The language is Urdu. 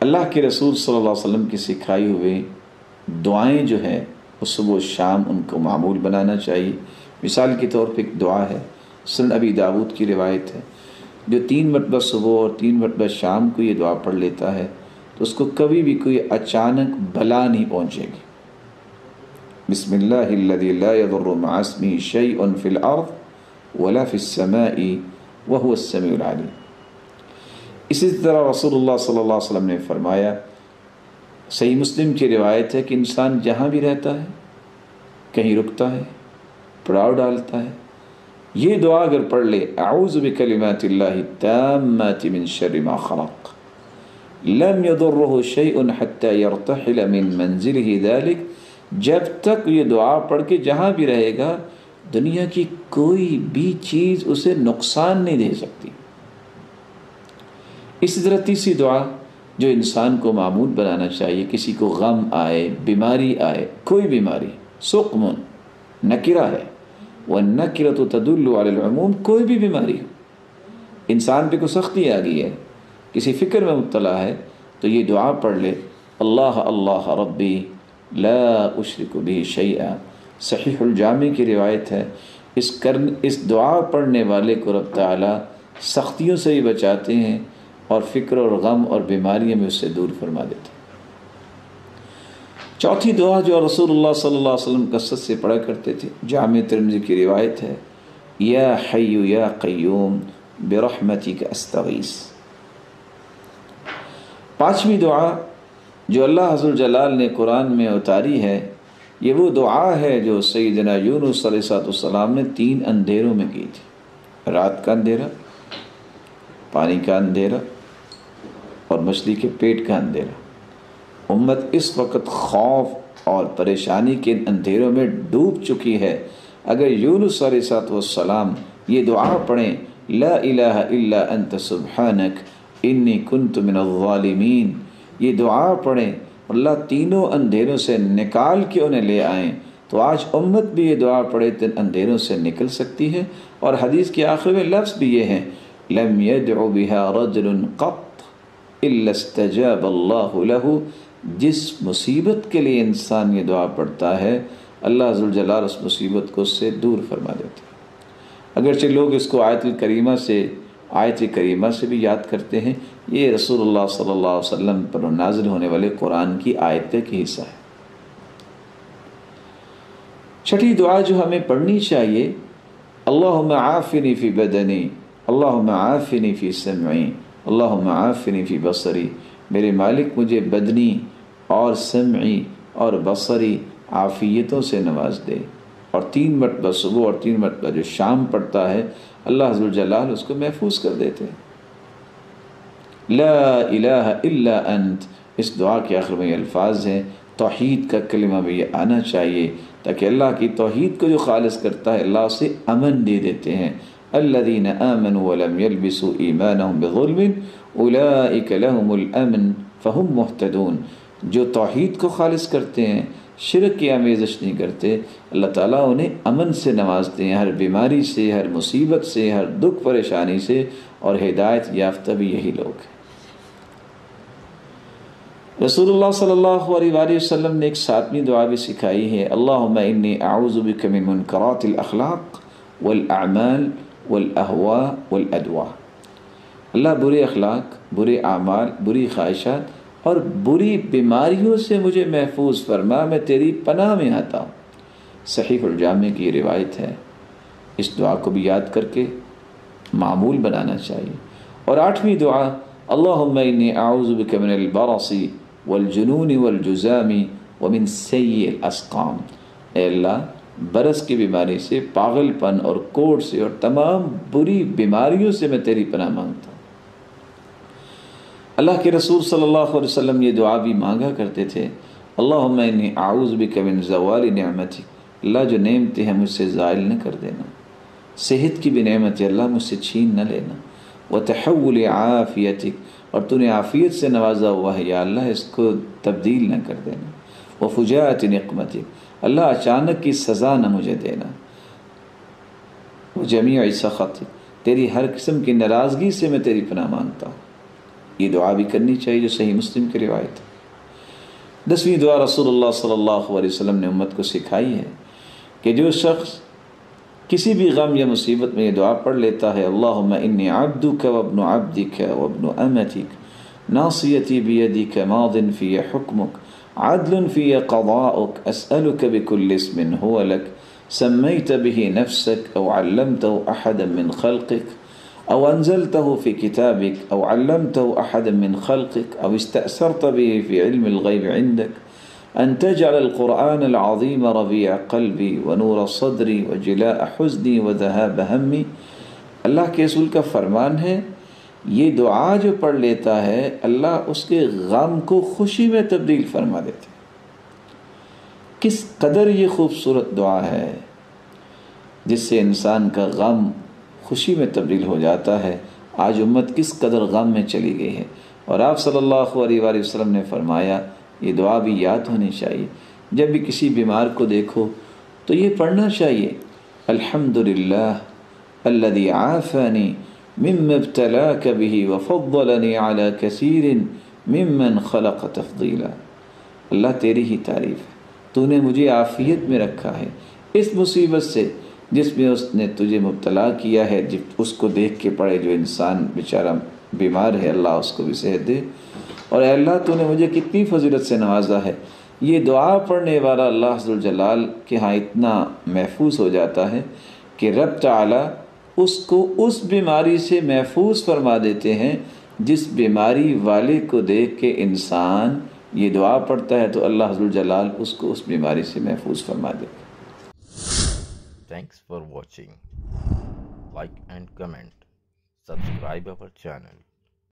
اللہ کے رسول صلی اللہ علیہ وسلم کی سکھائی ہوئی دعائیں جو ہیں وہ صبح و شام ان کو معمول بنانا چاہیے۔ مثال کے طور پہ ایک دعا ہے، سنن ابی داود کی روایت ہے، جو 3 مرتبہ صبح اور 3 مرتبہ شام کو یہ دعا پڑھ لیتا ہے تو اس کو کبھی بھی کوئی اچانک بلا نہیں پہنچے گی۔ بسم اللہ الذی لا یضر مع اسمہ شیء فی الارض ولا فی السماء وهو السمیع العلیم۔ اسی طرح رسول اللہ صلی اللہ علیہ وسلم نے فرمایا، صحیح مسلم کی روایت ہے کہ انسان جہاں بھی رہتا ہے، کہیں رکتا ہے، پڑاؤ ڈالتا ہے، یہ دعا اگر پڑھ لے، اعوذ بکلمات اللہ التامات من شر ما خلق لم يضره شيء حتى يرتحل من منزله ذلك، جب تک یہ دعا پڑھ کے جہاں بھی رہے گا دنیا کی کوئی بھی چیز اسے نقصان نہیں دے سکتی۔ اسی طرح تیسری دعا جو انسان کو معمول بنانا چاہیے، کسی کو غم آئے، بیماری آئے، کوئی بیماری، سقم نکرہ ہے والنکرۃ تدل علی العموم، کوئی بھی بیماری ہو، انسان پہ کوئی سختی آ گئی ہے، کسی فکر میں مبتلا ہے تو یہ دعا پڑھ لے، اللہ اللہ ربی لا اشرک بہ شیئا۔ صحیح الجامع کی روایت ہے، اس دعا پڑھنے والے کو رب تعالیٰ سختیوں سے بھی بچاتے ہیں اور فکر اور غم اور بیماریوں میں اس سے دور فرما دیتے ہیں۔ چوتھی دعا جو رسول اللہ صلی اللہ علیہ وسلم کثرت سے پڑھا کرتے تھے، جامع ترمذی کی روایت ہے، یا حی یا قیوم برحمتک استغیث۔ پانچویں دعا جو اللہ عز و جلال نے قرآن میں اتاری ہے، یہ وہ دعا ہے جو سیدنا یونس علیہ السلام نے 3 اندھیروں میں کی تھی، رات کا اندھیرا، پانی کا اندھیرا اور مچھلی کے پیٹ کا اندھیرا۔ امت اس وقت خوف اور پریشانی کے اندھیروں میں ڈوب چکی ہے، اگر یونس علیہ السلام یہ دعا پڑھیں، لا الہ الا انت سبحانک انی کنت من الظالمین، یہ دعا پڑھیں، اللہ تینوں اندھیروں سے نکال کے انہیں لے آئیں، تو آج امت بھی یہ دعا پڑھے تو اندھیروں سے نکل سکتی ہے۔ اور حدیث کے آخر میں لفظ بھی یہ ہیں، لم يدع بها رجل قط الا استجاب اللہ له، جس مصیبت کے لیے انسان یہ دعا پڑھتا ہے اللہ عز و جلال اس مصیبت کو اس سے دور فرما دیتے ہیں۔ اگرچہ لوگ اس کو آیت کریمہ سے بھی یاد کرتے ہیں، یہ رسول اللہ صلی اللہ علیہ وسلم پر نازل ہونے والے قرآن کی آیت کا حصہ ہے۔ چھٹی دعا جو ہمیں پڑھنی چاہیے، اللہم عافنی فی بدنی، اللہم عافنی فی سمعی، اللہم عافنی فی بصری، میرے مالک مجھے بدنی اور سمعی اور بصری عافیتوں سے نواز دے۔ اور 3 مرتبہ صبح اور 3 مرتبہ جو شام پڑھتا ہے اللہ عز و جلال اس کو محفوظ کر دیتے ہیں۔ لا الہ الا انت، اس دعا کے آخر میں یہ الفاظ ہیں، توحید کا کلمہ بھی یہ آنا چاہیے تاکہ اللہ کی توحید کو جو خالص کرتا ہے اللہ اسے امن دے دیتے ہیں۔ الذین آمنوا ولم یلبسوا ایمانہم بظلم اولئک لہم الامن فہم مہتدون، جو توحید کو خالص کرتے ہیں، شرک کی آمیزش نہیں کرتے، اللہ تعالیٰ انہیں امن سے نوازتے ہیں، ہر بیماری سے، ہر مصیبت سے، ہر دکھ پریشانی سے، اور ہدایت یافتہ بھی یہی لوگ ہیں۔ رسول اللہ صلی اللہ علیہ وآلہ وسلم نے ایک 7ویں دعا بھی سکھائی ہے، اللہم انی اعوذ بک من منکرات الاخلاق والاعمال والاہواء والادواء، اللہ برے اخلاق، برے اعمال، بری خواہشات اور بری بیماریوں سے مجھے محفوظ فرما، میں تیری پناہ میں آتا ہوں۔ صحیح الجامع کی روایت ہے، اس دعا کو بھی یاد کر کے معمول بنانا چاہیے۔ اور 8ویں دعا، اللہم انی اعوذ بک من البرص والجنون والجزام ومن سیء الاسقام، اے اللہ برس کی بیماری سے، پاگل پن اور کوڑ سے اور تمام بری بیماریوں سے میں تیری پناہ مانگتا ہوں۔ اللہ کے رسول صلی اللہ علیہ وسلم یہ دعا بھی مانگا کرتے تھے، اللہم انی اعوذ بک من زوال نعمتک، اللہ جو نعمتیں ہیں مجھ سے زائل نہ کر دینا، صحت کی بھی نعمت ہے اللہ مجھ سے چھین نہ لینا، وتحول عافیتک، اور تو نے عافیت سے نوازا ہوا ہے یا اللہ اس کو تبدیل نہ کر دینا، وفجاءت نقمتک، اللہ اچانک کی سزا نہ مجھے دینا، وجمیع سخطک، تیری ہر قسم کی ناراضگی سے میں تیری پناہ مانگتا ہوں۔ یہ دعا بھی کرنی چاہیے جو صحیح مسلم کی روایت ہے۔ 10ویں دعا رسول اللہ صلی اللہ علیہ وسلم نے امت کو سکھائی ہے کہ جو شخص کسی بھی غم یا مصیبت میں یہ دعا پڑھ لیتا ہے، اللہم انی عبدک وابن عبدک وابن امتک ناصیتی بیدک ماض فی حکمک عدل فی قضاؤک اسألک بکل اسم هو لک سمیت به نفسک او علمته احدا من خلقک او انزلته في كتابك او علمته احدا من خلقك او استأثرت به في علم الغيب عندك ان تجعل القرآن العظيم ربيع قلبي ونور صدري وجلاء حزني وذهاب همي۔ اللہ کے رسول کا فرمان ہے یہ دعا جو پڑھ لیتا ہے اللہ اس کے غم کو خوشی میں تبدیل فرما دیتے۔ کس قدر یہ خوبصورت دعا ہے جس سے انسان کا غم خوشی میں تبدیل ہو جاتا ہے۔ آج امت کس قدر غم میں چلی گئی ہے، اور آپ صلی اللہ علیہ وآلہ وسلم نے فرمایا یہ دعا بھی یاد ہونی چاہیے۔ جب بھی کسی بیمار کو دیکھو تو یہ پڑھنا چاہیے، الحمدللہ الذی عافانی مما ابتلاک به وفضلنی علی کثیر ممن خلق تفضیلا۔ اللہ تیری ہی تعریف ہے، تو نے مجھے عافیت میں رکھا ہے اس مصیبت سے جس میں اس نے تجھے مبتلا کیا ہے۔ جب اس کو دیکھ کے پڑھے جو انسان بیچارہ بیمار ہے، اللہ اس کو بھی صحت دے، اور اے اللہ تو نے مجھے کتنی فضیلت سے نوازا ہے۔ یہ دعا پڑھنے والا اللہ ذو الجلال کے ہاں اتنا محفوظ ہو جاتا ہے کہ رب تعالی اس کو اس بیماری سے محفوظ فرما دیتے ہیں جس بیماری والے کو دیکھ کے انسان یہ دعا پڑھتا ہے تو اللہ ذو الجلال اس کو اس بیماری سے محفوظ فرما دیتے ہیں۔ Thanks for watching. Like and comment. Subscribe our channel.